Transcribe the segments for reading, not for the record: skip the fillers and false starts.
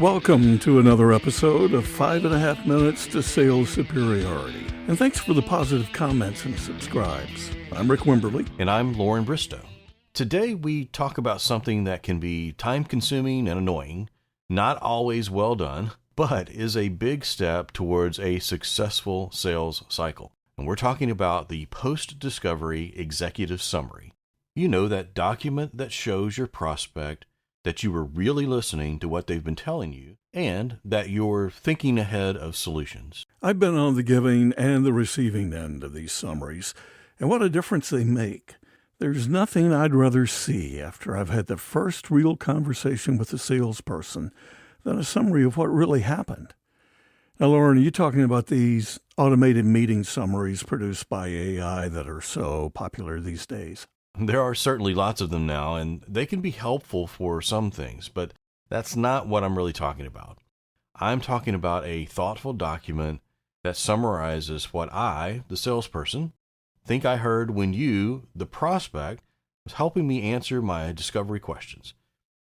Welcome to another episode of 5.5 Minutes to Sales Superiority. And thanks for the positive comments and subscribes. I'm Rick Wimberly. And I'm Lorin Bristow. Today we talk about something that can be time-consuming and annoying, not always well done, but is a big step towards a successful sales cycle. And we're talking about the post-discovery executive summary. You know, that document that shows your prospect that you were really listening to what they've been telling you, and that you're thinking ahead of solutions. I've been on the giving and the receiving end of these summaries, and what a difference they make. There's nothing I'd rather see after I've had the first real conversation with a salesperson than a summary of what really happened. Now, Lorin, are you talking about these automated meeting summaries produced by AI that are so popular these days? There are certainly lots of them now, and they can be helpful for some things, but that's not what I'm really talking about. I'm talking about a thoughtful document that summarizes what I, the salesperson, think I heard when you, the prospect, was helping me answer my discovery questions.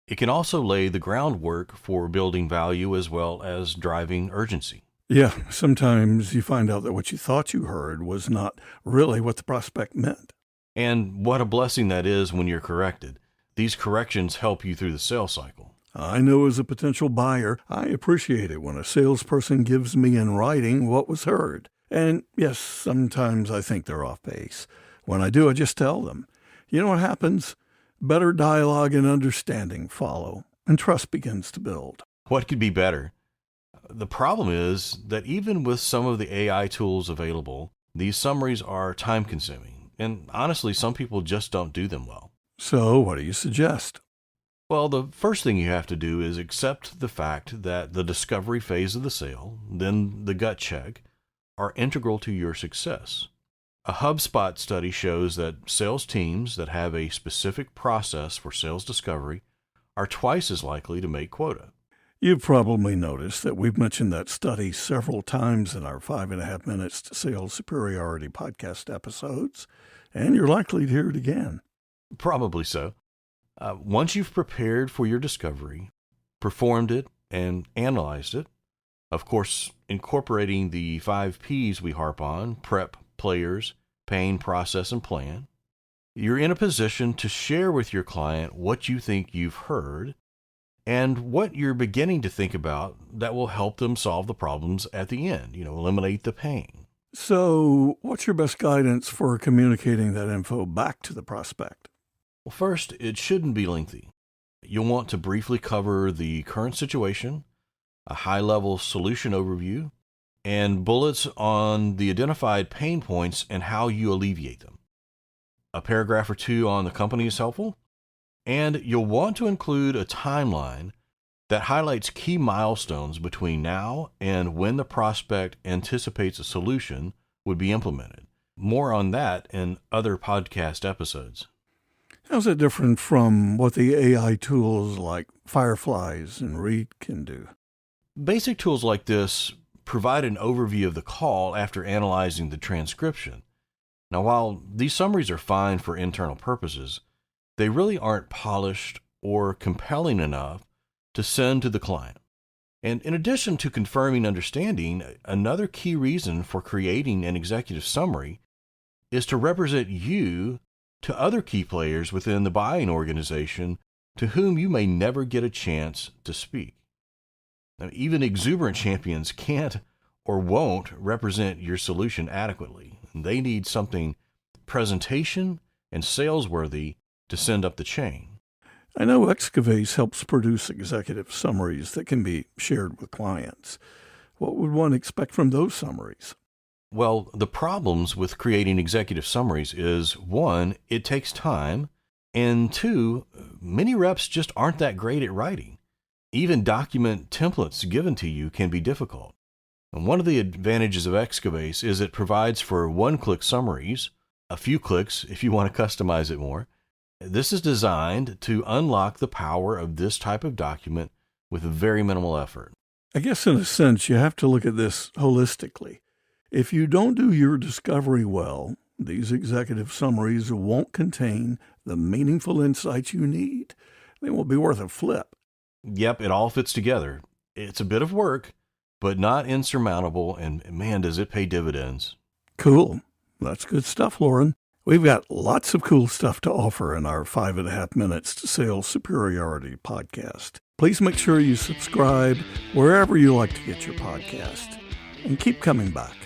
It can also lay the groundwork for building value as well as driving urgency. Yeah, sometimes you find out that what you thought you heard was not really what the prospect meant. And what a blessing that is when you're corrected. These corrections help you through the sales cycle. I know as a potential buyer, I appreciate it when a salesperson gives me in writing what was heard. And yes, sometimes I think they're off base. When I do, I just tell them. You know what happens? Better dialogue and understanding follow, and trust begins to build. What could be better? The problem is that even with some of the AI tools available, these summaries are time-consuming. And honestly, some people just don't do them well. So what do you suggest? Well, the first thing you have to do is accept the fact that the discovery phase of the sale, then the gut check, are integral to your success. A HubSpot study shows that sales teams that have a specific process for sales discovery are twice as likely to make quota. You've probably noticed that we've mentioned that study several times in our 5.5 Minutes to Sales Superiority podcast episodes, and you're likely to hear it again. Probably so. Once you've prepared for your discovery, performed it, and analyzed it, of course, incorporating the 5 Ps we harp on, prep, players, pain, process, and plan, you're in a position to share with your client what you think you've heard and what you're beginning to think about that will help them solve the problems at the end, eliminate the pain. So what's your best guidance for communicating that info back to the prospect? Well, first, it shouldn't be lengthy. You'll want to briefly cover the current situation, a high-level solution overview, and bullets on the identified pain points and how you alleviate them. A paragraph or two on the company is helpful. And you'll want to include a timeline that highlights key milestones between now and when the prospect anticipates a solution would be implemented. More on that in other podcast episodes. How's it different from what the AI tools like Fireflies and Read can do? Basic tools like this provide an overview of the call after analyzing the transcription. Now, while these summaries are fine for internal purposes, they really aren't polished or compelling enough to send to the client. And in addition to confirming understanding, another key reason for creating an executive summary is to represent you to other key players within the buying organization to whom you may never get a chance to speak. Now, even exuberant champions can't or won't represent your solution adequately. They need something presentation and sales-worthy to send up the chain. I know Excavase helps produce executive summaries that can be shared with clients. What would one expect from those summaries? Well, the problems with creating executive summaries is, 1, it takes time, and 2, many reps just aren't that great at writing. Even document templates given to you can be difficult. And one of the advantages of Excavase is it provides for one-click summaries, a few clicks if you want to customize it more. This is designed to unlock the power of this type of document with very minimal effort. I guess in a sense, you have to look at this holistically. If you don't do your discovery well, these executive summaries won't contain the meaningful insights you need. They won't be worth a flip. Yep, it all fits together. It's a bit of work, but not insurmountable, and man, does it pay dividends. Cool. That's good stuff, Lorin. We've got lots of cool stuff to offer in our 5.5 Minutes to Sales Superiority podcast. Please make sure you subscribe wherever you like to get your podcast, and keep coming back.